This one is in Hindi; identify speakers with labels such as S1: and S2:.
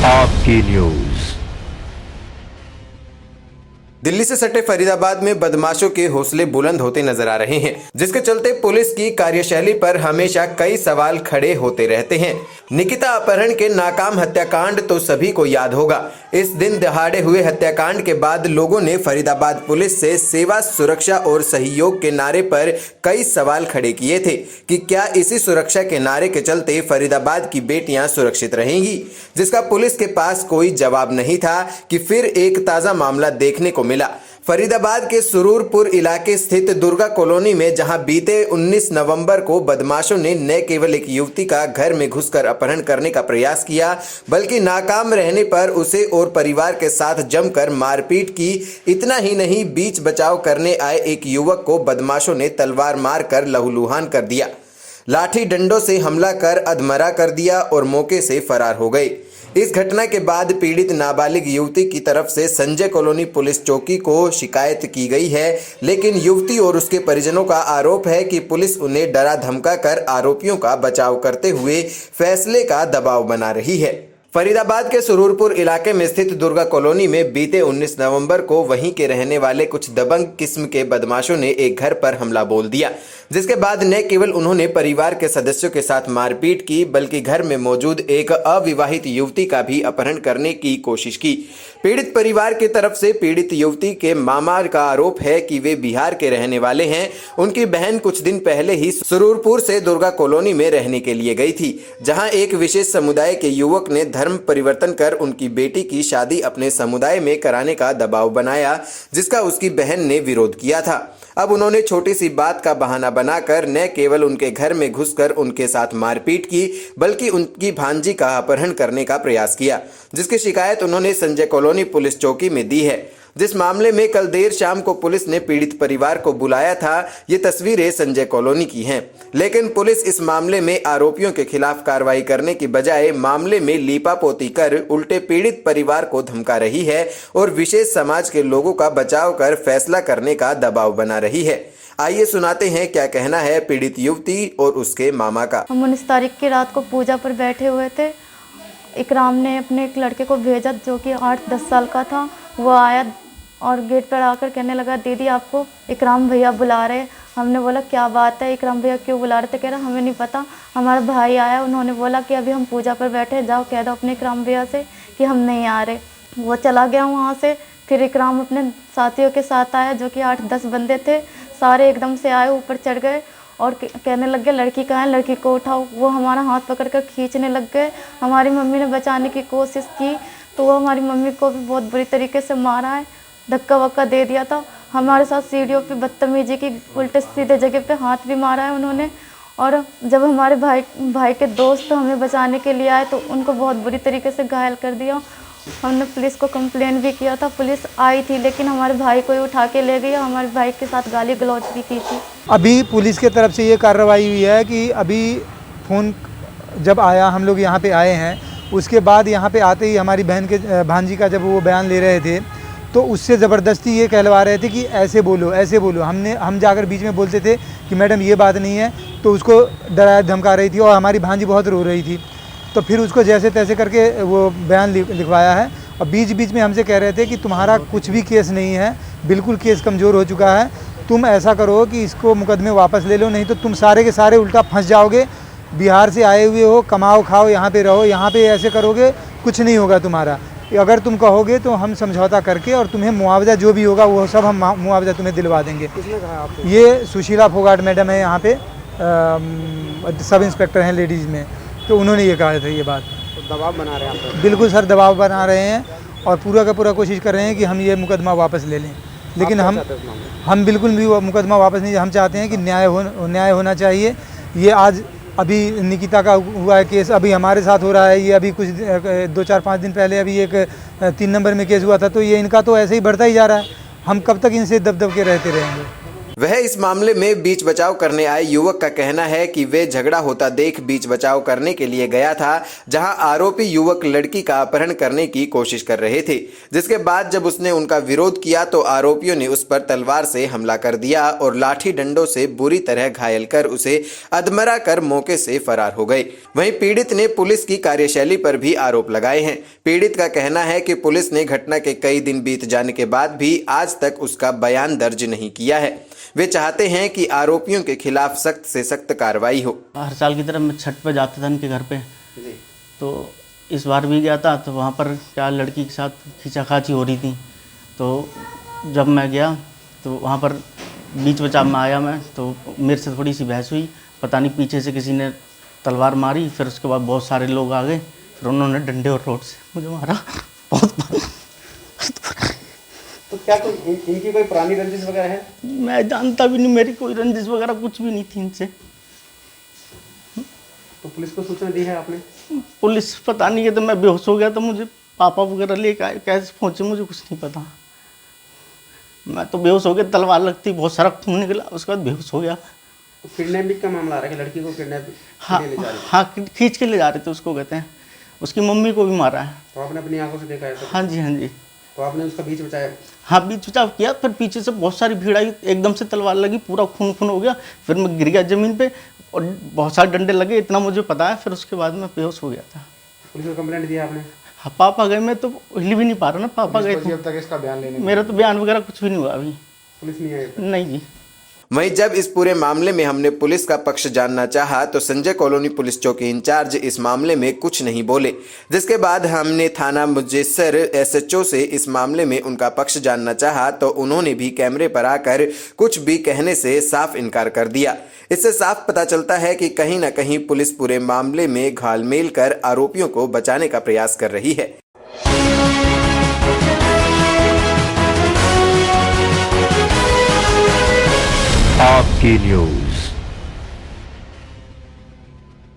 S1: आपकी न्यूज।
S2: दिल्ली से सटे फरीदाबाद में बदमाशों के हौसले बुलंद होते नजर आ रहे हैं, जिसके चलते पुलिस की कार्यशैली पर हमेशा कई सवाल खड़े होते रहते हैं। निकिता अपहरण के नाकाम हत्याकांड तो सभी को याद होगा। इस दिन दहाड़े हुए हत्याकांड के बाद लोगों ने फरीदाबाद पुलिस से सेवा, सुरक्षा और सहयोग के नारे पर कई सवाल खड़े किए थे कि क्या इसी सुरक्षा के नारे के चलते फरीदाबाद की बेटियां सुरक्षित रहेंगी, जिसका पुलिस के पास कोई जवाब नहीं था कि फिर एक ताजा मामला देखने को मिला। फरीदाबाद के सुरूरपुर इलाके स्थित दुर्गा कॉलोनी में, जहां बीते 19 नवंबर को बदमाशों ने न केवल एक युवती का घर में घुसकर अपहरण करने का प्रयास किया, बल्कि नाकाम रहने पर उसे और परिवार के साथ जमकर मारपीट की। इतना ही नहीं, बीच बचाव करने आए एक युवक को बदमाशों ने तलवार मारकर लहूलुहान कर दिया, लाठी डंडों से हमला कर अधमरा कर दिया और मौके से फरार हो गए। इस घटना के बाद पीड़ित नाबालिग युवती की तरफ से संजय कॉलोनी पुलिस चौकी को शिकायत की गई है, लेकिन युवती और उसके परिजनों का आरोप है कि पुलिस उन्हें डरा धमका कर आरोपियों का बचाव करते हुए फैसले का दबाव बना रही है। फरीदाबाद के सुरूरपुर इलाके में स्थित दुर्गा कॉलोनी में बीते 19 नवंबर को वहीं के रहने वाले कुछ दबंग किस्म के बदमाशों ने एक घर पर हमला बोल दिया, जिसके बाद न केवल उन्होंने परिवार के सदस्यों के साथ मारपीट की, बल्कि घर में मौजूद एक अविवाहित युवती का भी अपहरण करने की कोशिश की। पीड़ित परिवार की तरफ से पीड़ित युवती के मामा का आरोप है कि वे बिहार के रहने वाले हैं। उनकी बहन कुछ दिन पहले ही सुरूरपुर से दुर्गा कॉलोनी में रहने के लिए गई थी, जहां एक विशेष समुदाय के युवक ने धर्म परिवर्तन कर उनकी बेटी की शादी अपने समुदाय में कराने का दबाव बनाया, जिसका उसकी बहन ने विरोध किया था। अब उन्होंने छोटी सी बात का बहाना बनाकर न केवल उनके घर में घुसकर उनके साथ मारपीट की, बल्कि उनकी भांजी का अपहरण करने का प्रयास किया, जिसकी शिकायत उन्होंने संजय कॉलोनी पुलिस चौकी में दी है। जिस मामले में कल देर शाम को पुलिस ने पीड़ित परिवार को बुलाया था, ये तस्वीरें संजय कॉलोनी की हैं। लेकिन पुलिस इस मामले में आरोपियों के खिलाफ कार्रवाई करने की बजाय मामले में लीपापोती कर उल्टे पीड़ित परिवार को धमका रही है और विशेष समाज के लोगों का बचाव कर फैसला करने का दबाव बना रही है। आइए सुनाते हैं क्या कहना है पीड़ित युवती और उसके मामा का।
S3: हम 19 तारीख की रात को पूजा पर बैठे हुए थे। इकराम ने अपने एक लड़के को भेजा जो कि 8-10 साल का था। वो आया और गेट पर आकर कहने लगा, दीदी आपको इकराम भैया बुला रहे। हमने बोला क्या बात है, इकराम भैया क्यों बुला रहे थे? कह रहा हमें नहीं पता, हमारा भाई आया, उन्होंने बोला कि अभी हम पूजा पर बैठे, जाओ कह दो अपने इकराम भैया से कि हम नहीं आ रहे। वो चला गया वहाँ से। फिर इकराम अपने साथियों के साथ आया जो कि 8-10 बंदे थे। सारे एकदम से आए, ऊपर चढ़ गए और कहने लग गए लड़की कहाँ है, लड़की को उठाओ। वो हमारा हाथ पकड़ कर खींचने लग गए। हमारी मम्मी ने बचाने की कोशिश की तो वो हमारी मम्मी को भी बहुत बुरी तरीके से मारा है, धक्का वक्का दे दिया था। हमारे साथ सीढ़ियों पे बदतमीजी की, उल्टे सीधे जगह पे हाथ भी मारा है उन्होंने। और जब हमारे भाई के दोस्त हमें बचाने के लिए आए तो उनको बहुत बुरी तरीके से घायल कर दिया। हमने पुलिस को कंप्लेन भी किया था, पुलिस आई थी लेकिन हमारे भाई को ही उठा के ले गई। हमारे भाई के साथ गाली गलौज भी की थी।
S4: अभी पुलिस के तरफ से ये कार्रवाई हुई है कि अभी फ़ोन जब आया, हम लोग यहाँ पे आए हैं, उसके बाद यहाँ पे आते ही हमारी बहन के भांजी का जब वो बयान ले रहे थे तो उससे ज़बरदस्ती ये कहलवा रहे थे कि ऐसे बोलो ऐसे बोलो। हम जाकर बीच में बोलते थे कि मैडम ये बात नहीं है, तो उसको डराया धमका रही थी और हमारी भांजी बहुत रो रही थी। तो फिर उसको जैसे तैसे करके वो बयान लिखवाया है और बीच बीच में हमसे कह रहे थे कि तुम्हारा कुछ भी केस नहीं है, बिल्कुल केस कमज़ोर हो चुका है, तुम ऐसा करो कि इसको मुकदमे वापस ले लो, नहीं तो तुम सारे के सारे उल्टा फंस जाओगे। बिहार से आए हुए हो, कमाओ खाओ, यहाँ पे रहो, यहाँ पे ऐसे करोगे कुछ नहीं होगा तुम्हारा। अगर तुम कहोगे तो हम समझौता करके और तुम्हें मुआवजा जो भी होगा वो सब हम मुआवजा तुम्हें दिलवा देंगे।
S5: किसने कहा आपको?
S4: ये सुशीला फोगाट मैडम है, यहाँ पे सब इंस्पेक्टर हैं लेडीज़ में, तो उन्होंने ये कहा था ये बात।
S5: तो दबाव बना रहे हैं आप?
S4: बिल्कुल सर, दबाव बना रहे हैं और पूरा का पूरा कोशिश कर रहे हैं कि हम ये मुकदमा वापस ले लें। लेकिन हम बिल्कुल भी वो मुकदमा वापस नहीं, हम चाहते हैं कि न्याय होना चाहिए। ये आज अभी निकिता का हुआ है केस, अभी हमारे साथ हो रहा है। ये अभी कुछ 2-4-5 दिन पहले अभी एक 3 नंबर में केस हुआ था। तो ये इनका तो ऐसे ही बढ़ता ही जा रहा है। हम कब तक इनसे दब के रहते रहेंगे?
S2: वह इस मामले में बीच बचाव करने आए युवक का कहना है कि वे झगड़ा होता देख बीच बचाव करने के लिए गया था, जहां आरोपी युवक लड़की का अपहरण करने की कोशिश कर रहे थे, जिसके बाद जब उसने उनका विरोध किया तो आरोपियों ने उस पर तलवार से हमला कर दिया और लाठी डंडों से बुरी तरह घायल कर उसे अधमरा कर मौके से फरार हो गए। वहीं पीड़ित ने पुलिस की कार्यशैली पर भी आरोप लगाए हैं। पीड़ित का कहना है कि पुलिस ने घटना के कई दिन बीत जाने के बाद भी आज तक उसका बयान दर्ज नहीं किया है। वे चाहते हैं कि आरोपियों के खिलाफ सख्त से सख्त कार्रवाई हो।
S1: हर साल की तरह मैं छठ पे जाता था उनके घर पे, तो इस बार भी गया था। तो वहाँ पर क्या लड़की के साथ खींचाखाची हो रही थी, तो जब मैं गया तो वहाँ पर बीच बचाव में आया मैं, तो मेरे से थोड़ी सी बहस हुई। पता नहीं पीछे से किसी ने तलवार मारी, फिर उसके बाद बहुत सारे लोग आ गए, फिर उन्होंने डंडे और रोड से मुझे मारा, बहुत मारा।
S5: तो क्या कोई इनकी कोई पुरानी रंजिश वगैरह है?
S1: मैं जानता भी नहीं, मेरी कोई रंजिश वगैरह कुछ भी नहीं थी इनसे।
S5: तो पुलिस को सूचना दी है आपने?
S1: पुलिस पता नहीं है, तो मैं बेहोश हो गया, तो मुझे पापा वगैरह लेके आए, कैसे पहुँचे मुझे कुछ नहीं पता। मैं तो बेहोश हो गया, तलवार लगती, बहुत सारा खून निकला, उसके बाद बेहोश हो गया।
S5: तो किडनैपिंग का मामला आ रहा है कि लड़की को किडनैप
S1: हाँ
S5: ले जा रहे थे?
S1: हाँ, खींच के ले जा रहे थे उसको, कहते हैं। उसकी मम्मी को भी मारा है।
S5: तो आपने अपनी आंखों से देखा है?
S1: हाँ जी, हाँ जी।
S5: तो आपने उसका बीच बचाया?
S1: हाँ, बीच बचाव किया, फिर पीछे से बहुत सारी भीड़ आई, एकदम से तलवार लगी, पूरा खून खून हो गया। फिर मैं गिर गया ज़मीन पे और बहुत सारे डंडे लगे, इतना मुझे पता है। फिर उसके बाद मैं बेहोश हो गया था।
S5: पुलिस को कंप्लेंट दिया आपने?
S1: हाँ, पापा गए, मैं तो हिल भी नहीं पा रहा ना, पापा गए थे।
S5: अब तक इसका बयान लेने
S1: मेरा तो बयान वगैरह कुछ भी नहीं हुआ अभी।
S5: पुलिस नहीं आई?
S1: नहीं जी।
S2: वहीं जब इस पूरे मामले में हमने पुलिस का पक्ष जानना चाहा तो संजय कॉलोनी पुलिस चौकी इंचार्ज इस मामले में कुछ नहीं बोले, जिसके बाद हमने थाना मुजेसर SHO से इस मामले में उनका पक्ष जानना चाहा तो उन्होंने भी कैमरे पर आकर कुछ भी कहने से साफ इनकार कर दिया। इससे साफ पता चलता है कि कहीं न कहीं पुलिस पूरे मामले में घालमेल कर आरोपियों को बचाने का प्रयास कर रही है।
S6: आपकी न्यूज।